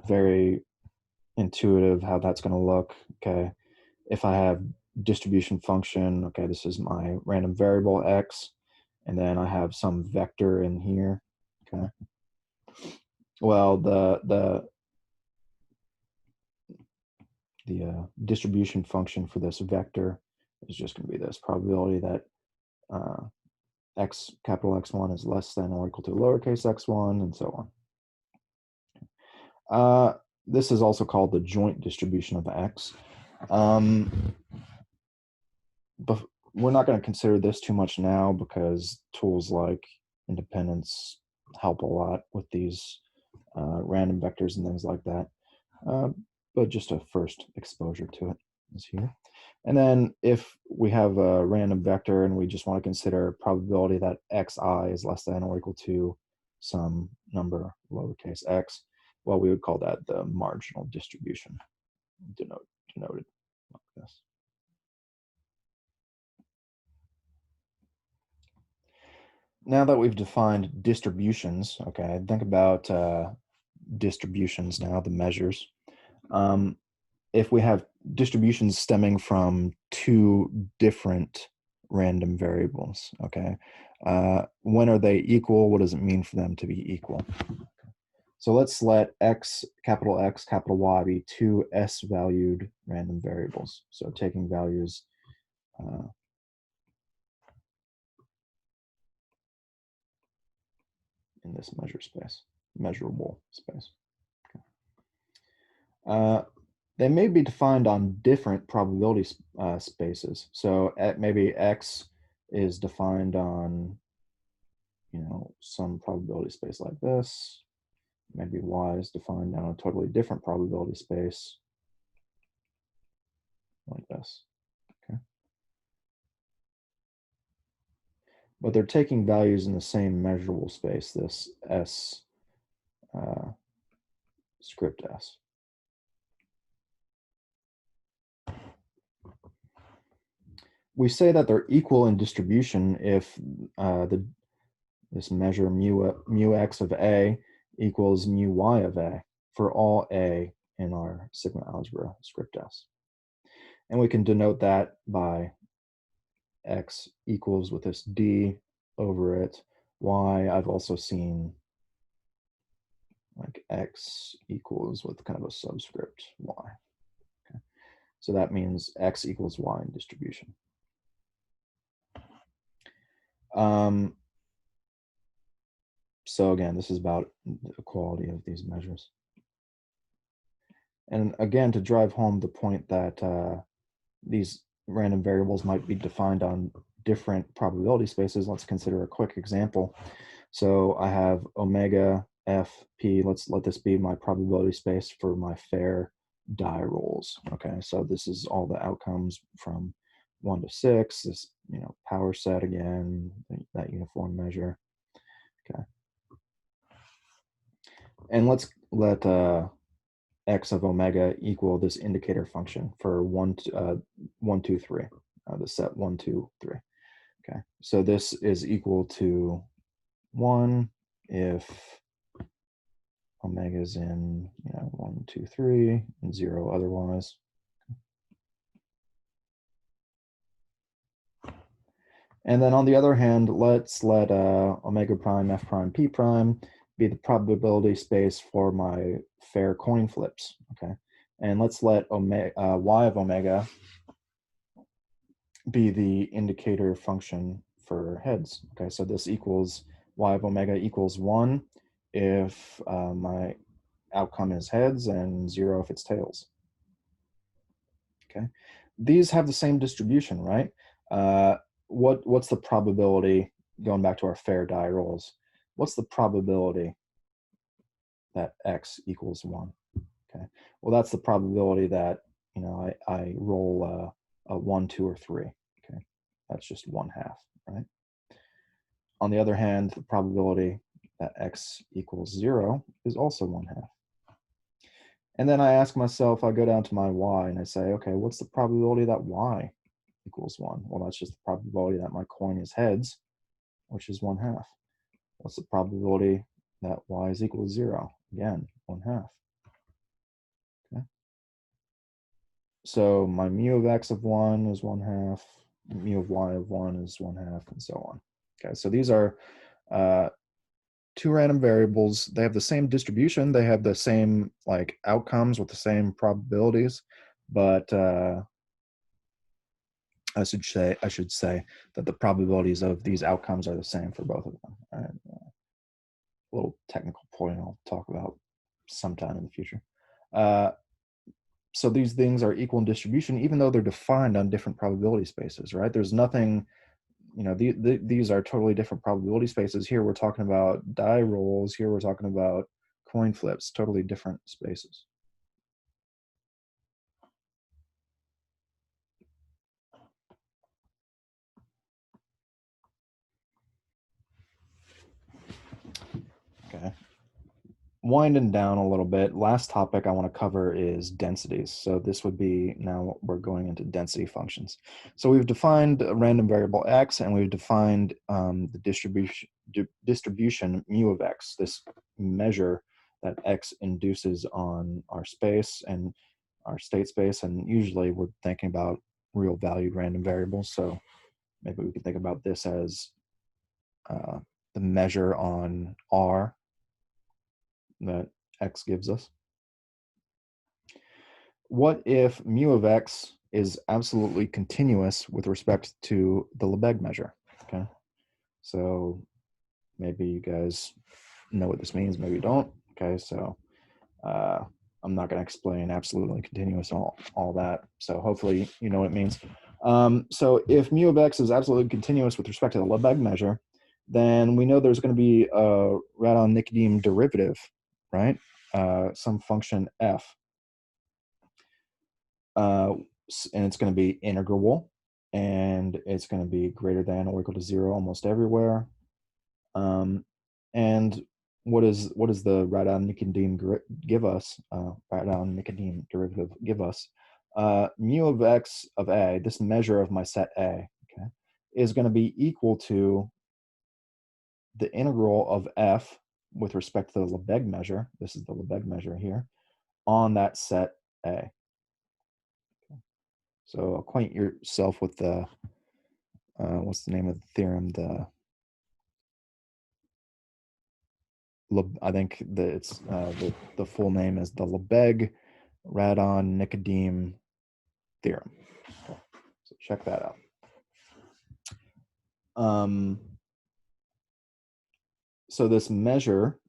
Very intuitive how that's going to look. Okay, if I have distribution function, okay, this is my random variable x, and then I have some vector in here. Okay, well, the distribution function for this vector is just going to be this probability that x, capital X1 is less than or equal to lowercase x1, and so on. This is also called the joint distribution of x. But we're not going to consider this too much now because tools like independence help a lot with these random vectors and things like that. But just a first exposure to it is here. And then if we have a random vector and we just want to consider probability that xi is less than or equal to some number lowercase x, well, we would call that the marginal distribution, denoted like this. Now that we've defined distributions, okay, think about distributions now, the measures. If we have distributions stemming from two different random variables, okay, when are they equal? What does it mean for them to be equal? So let's let X, capital Y be two S-valued random variables. So taking values in this measurable space. Okay. They may be defined on different probability spaces. So maybe X is defined on, some probability space like this. Maybe Y is defined on a totally different probability space like this. Okay. But they're taking values in the same measurable space, this S script S. We say that they're equal in distribution if this measure mu x of A equals mu y of A for all A in our sigma algebra script S. And we can denote that by X equals with this D over it. Y, I've also seen like X equals with kind of a subscript Y. Okay. So that means X equals Y in distribution. So again, this is about the equality of these measures. And again, to drive home the point that these random variables might be defined on different probability spaces, let's consider a quick example. So I have omega f p. Let's let this be my probability space for my fair die rolls. Okay, so this is all the outcomes from 1 to 6. This, power set again, that uniform measure. Okay, and let's let x of omega equal this indicator function for 1, 2, 3, the set 1, 2, 3. Okay, so this is equal to 1 if omega is in 1, 2, 3, and 0 otherwise. And then on the other hand, let's let omega prime, f prime, p prime be the probability space for my fair coin flips. Okay, and let's let omega, y of omega be the indicator function for heads. Okay, so this equals y of omega equals 1 if my outcome is heads and 0 if it's tails. Okay, these have the same distribution, right? What's the probability, going back to our fair die rolls, what's the probability that x equals 1? Okay, well, that's the probability that I roll a 1, 2, or 3. Okay, that's just 1/2, right? On the other hand, the probability that x equals 0 is also 1/2. And then I ask myself, I go down to my y and I say, okay, what's the probability that y equals 1? Well, that's just the probability that my coin is heads, which is 1/2. What's the probability that y is equal to 0? Again, 1/2. Okay. So my mu of x of 1 is 1/2, mu of y of 1 is 1/2, and so on. Okay, so these are two random variables. They have the same distribution. They have the same outcomes with the same probabilities, but I should say that the probabilities of these outcomes are the same for both of them. And, a little technical point I'll talk about sometime in the future. So these things are equal in distribution, even though they're defined on different probability spaces, right? There's nothing, these are totally different probability spaces. Here we're talking about die rolls. Here we're talking about coin flips, totally different spaces. winding down a little bit, last topic I want to cover is densities. So this would be, now we're going into density functions. So we've defined a random variable x, and we've defined the distribution mu of x, this measure that x induces on our space and our state space. And usually we're thinking about real valued random variables. So maybe we can think about this as the measure on R that x gives us. What if mu of x is absolutely continuous with respect to the Lebesgue measure? Okay, so maybe you guys know what this means, maybe you don't. Okay, so I'm not going to explain absolutely continuous and all that. So hopefully you know what it means. So if mu of x is absolutely continuous with respect to the Lebesgue measure, then we know there's going to be a Radon-Nikodym derivative, right? Some function f. And it's going to be integrable, and it's going to be greater than or equal to 0 almost everywhere. And what is the Radon-Nikodym give us? Radon-Nikodym derivative give us? Mu of x of a, this measure of my set A, okay, is going to be equal to the integral of f with respect to the Lebesgue measure. This is the Lebesgue measure here on that set A. So acquaint yourself with the, what's the name of the theorem? I think that it's the full name is the Lebesgue Radon-Nikodym theorem. Okay. So check that out. So this measure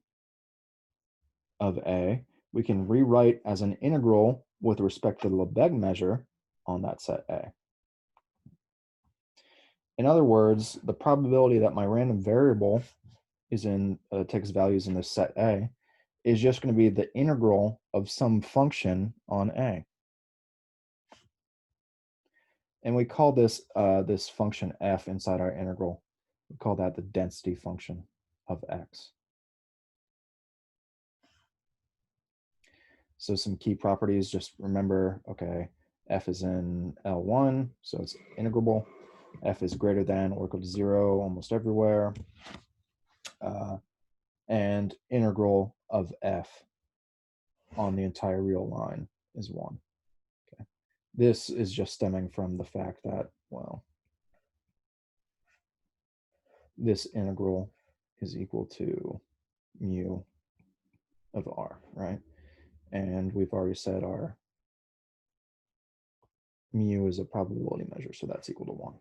of A, we can rewrite as an integral with respect to the Lebesgue measure on that set A. In other words, the probability that my random variable is in takes values in this set A is just going to be the integral of some function on A. And we call this this function f inside our integral, we call that the density function of x. So some key properties, just remember, okay, f is in L1, so it's integrable. F is greater than or equal to 0 almost everywhere. And integral of f on the entire real line is 1. Okay. This is just stemming from the fact that, well, this integral is equal to mu of r, right? And we've already said our mu is a probability measure, so that's equal to 1.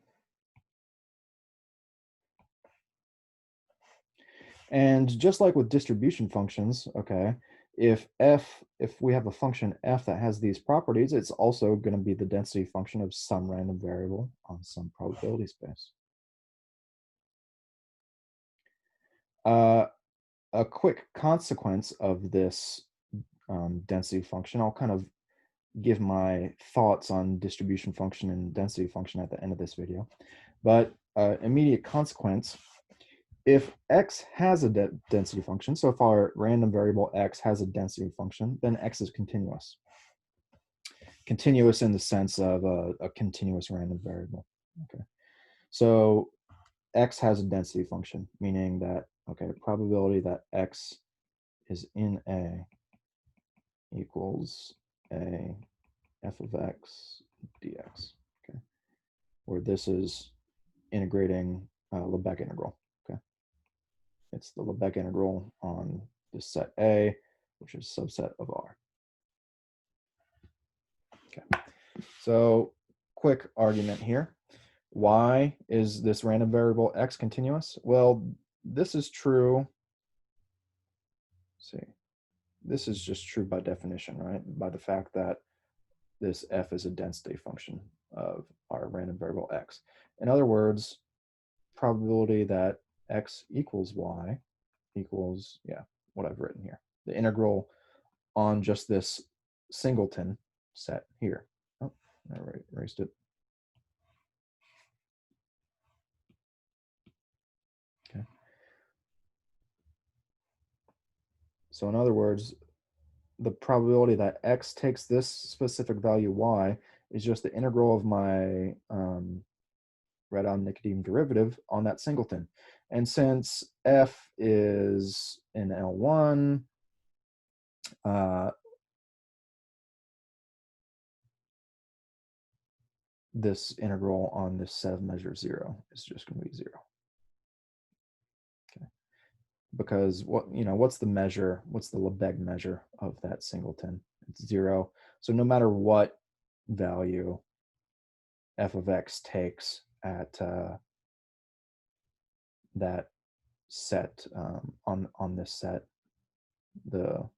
And just like with distribution functions, okay, if we have a function f that has these properties, it's also going to be the density function of some random variable on some probability space. A quick consequence of this density function, I'll kind of give my thoughts on distribution function and density function at the end of this video, but immediate consequence, if x has a density function, so if our random variable x has a density function, then x is continuous. Continuous in the sense of a continuous random variable. Okay, so x has a density function, meaning that, okay, probability that x is in A equals a f of x dx, okay, where this is integrating Lebesgue integral. Okay, it's the Lebesgue integral on the set A, which is subset of R. Okay, so quick argument here. Why is this random variable x continuous? Well, this is true. Let's see, this is just true by definition, right? By the fact that this f is a density function of our random variable x. In other words, probability that x equals y equals, yeah, what I've written here. The integral on just this singleton set here. Oh, I erased it. Okay. So in other words, the probability that x takes this specific value y is just the integral of my Radon-Nicodemus derivative on that singleton. And since f is in L1, this integral on this set of measure 0 is just going to be 0. Okay. Because what's the measure? What's the Lebesgue measure of that singleton? It's 0. So no matter what value f of x takes at that set on this set, the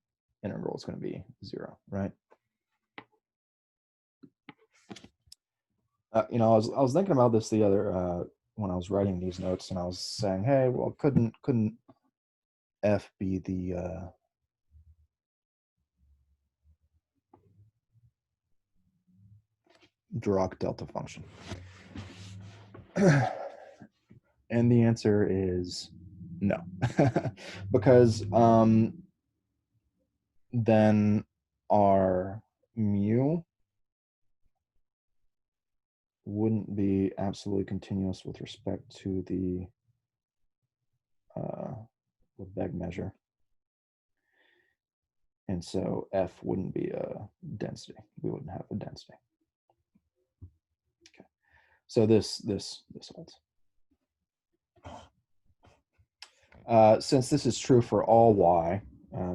integral is going to be 0, right? I was thinking about this the other when I was writing these notes, and I was saying, hey, well, couldn't f be the Dirac delta function? And the answer is no, because then our mu wouldn't be absolutely continuous with respect to the Lebesgue measure. And so f wouldn't be a density. We wouldn't have a density. Okay. So this holds. Since this is true for all y,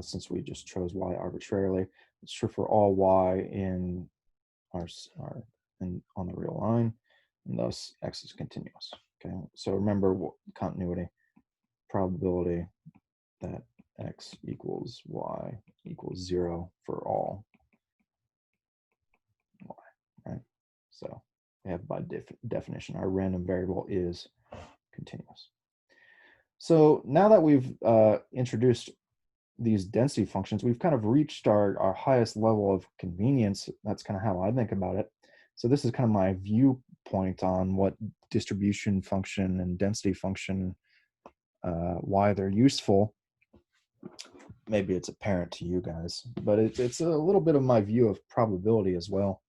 since we just chose y arbitrarily, it's true for all y in our on the real line, and thus x is continuous. Okay, so remember continuity, probability that x equals y equals 0 for all y, right? So we have by definition our random variable is continuous. So now that we've introduced these density functions, we've kind of reached our highest level of convenience. That's kind of how I think about it. So this is kind of my viewpoint on what distribution function and density function, why they're useful. Maybe it's apparent to you guys, but it's a little bit of my view of probability as well.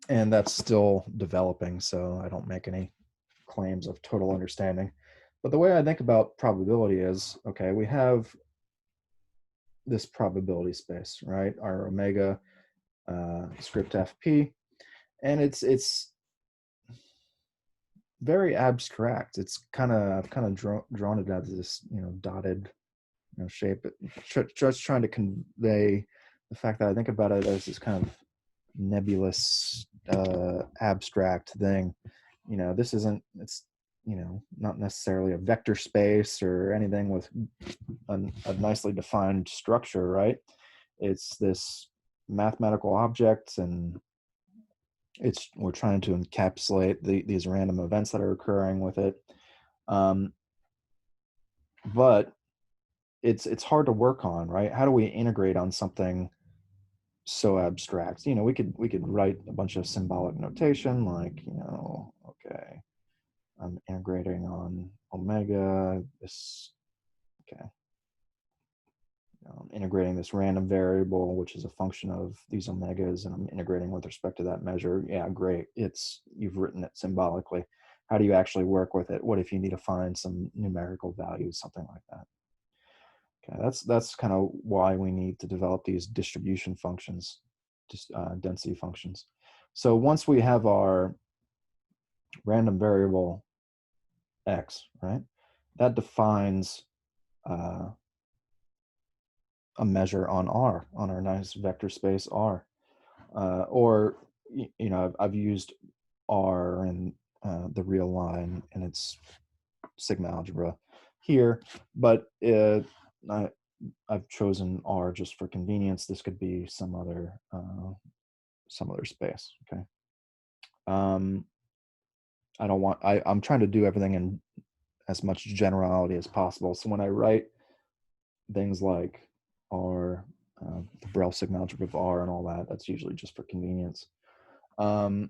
And that's still developing, so I don't make any claims of total understanding. But the way I think about probability is, okay, we have this probability space, right? Our omega script FP, and it's very abstract. It's I've kind of drawn it as this dotted shape, just trying to convey the fact that I think about it as this kind of nebulous abstract thing. This isn't, it's not necessarily a vector space or anything with a nicely defined structure, right? It's this mathematical object, and we're trying to encapsulate these random events that are occurring with it, but it's hard to work on, right? How do we integrate on something so abstract? We could write a bunch of symbolic notation, like okay, I'm integrating on omega, this, okay, integrating this random variable, which is a function of these omegas, and I'm integrating with respect to that measure. Yeah, great. You've written it symbolically. How do you actually work with it? What if you need to find some numerical values, something like that? Okay, that's kind of why we need to develop these distribution functions, just density functions. So once we have our random variable x, right, that defines a measure on R, on our nice vector space R. Or, I've used R and the real line and its sigma algebra here, but I've chosen R just for convenience. This could be some other space. Okay. I'm trying to do everything in as much generality as possible. So when I write things like R, the Borel sigma algebra of R and all that, that's usually just for convenience. So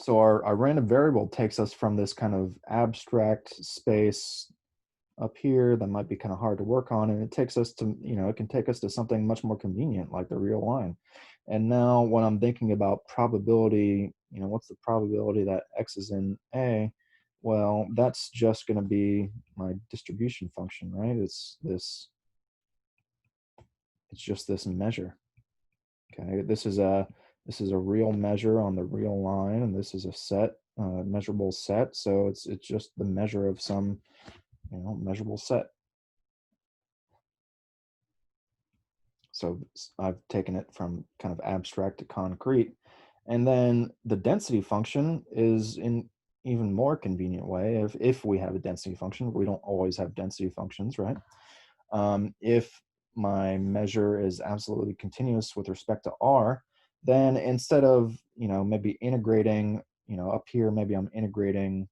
our random variable takes us from this kind of abstract space up here that might be kind of hard to work on, and it takes us to, it can take us to something much more convenient like the real line. And now when I'm thinking about probability, what's the probability that X is in A? Well, that's just going to be my distribution function, right? It's just this measure. Okay, this is a real measure on the real line, and this is a set, measurable set. So it's just the measure of some, measurable set. So I've taken it from kind of abstract to concrete. And then the density function is in even more convenient way. If we have a density function, we don't always have density functions, right? If my measure is absolutely continuous with respect to R, then instead of, maybe integrating, up here, maybe I'm integrating,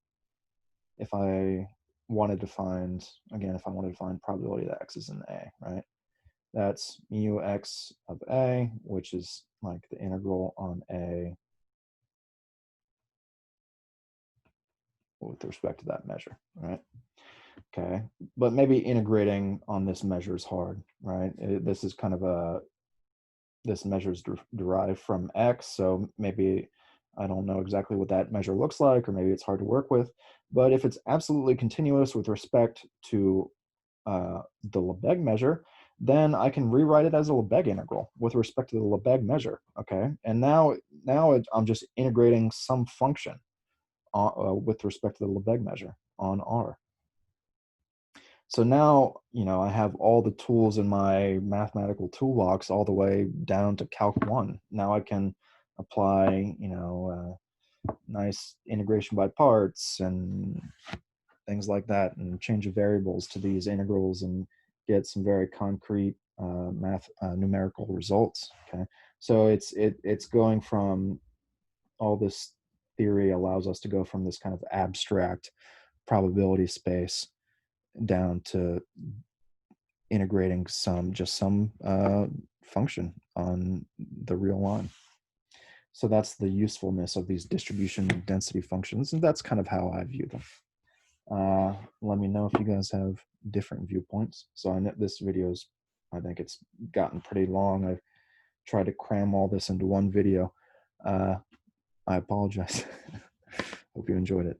if I wanted to find, again, if I wanted to find probability that X is in A, right? That's mu X of A, which is like the integral on A with respect to that measure, right? Okay, but maybe integrating on this measure is hard, right? This is kind of this measure is derived from X, so maybe I don't know exactly what that measure looks like, or maybe it's hard to work with. But if it's absolutely continuous with respect to the Lebesgue measure, then I can rewrite it as a Lebesgue integral with respect to the Lebesgue measure, okay? And now I'm just integrating some function with respect to the Lebesgue measure on R. So now, I have all the tools in my mathematical toolbox all the way down to Calc 1. Now I can apply, nice integration by parts and things like that, and change of variables to these integrals and get some very concrete numerical results. Okay, so it's going from all this theory allows us to go from this kind of abstract probability space down to integrating some function on the real line. So that's the usefulness of these distribution density functions, and that's kind of how I view them. Let me know if you guys have different viewpoints. So I know this video's, I think it's gotten pretty long. I've tried to cram all this into one video. I apologize. Hope you enjoyed it.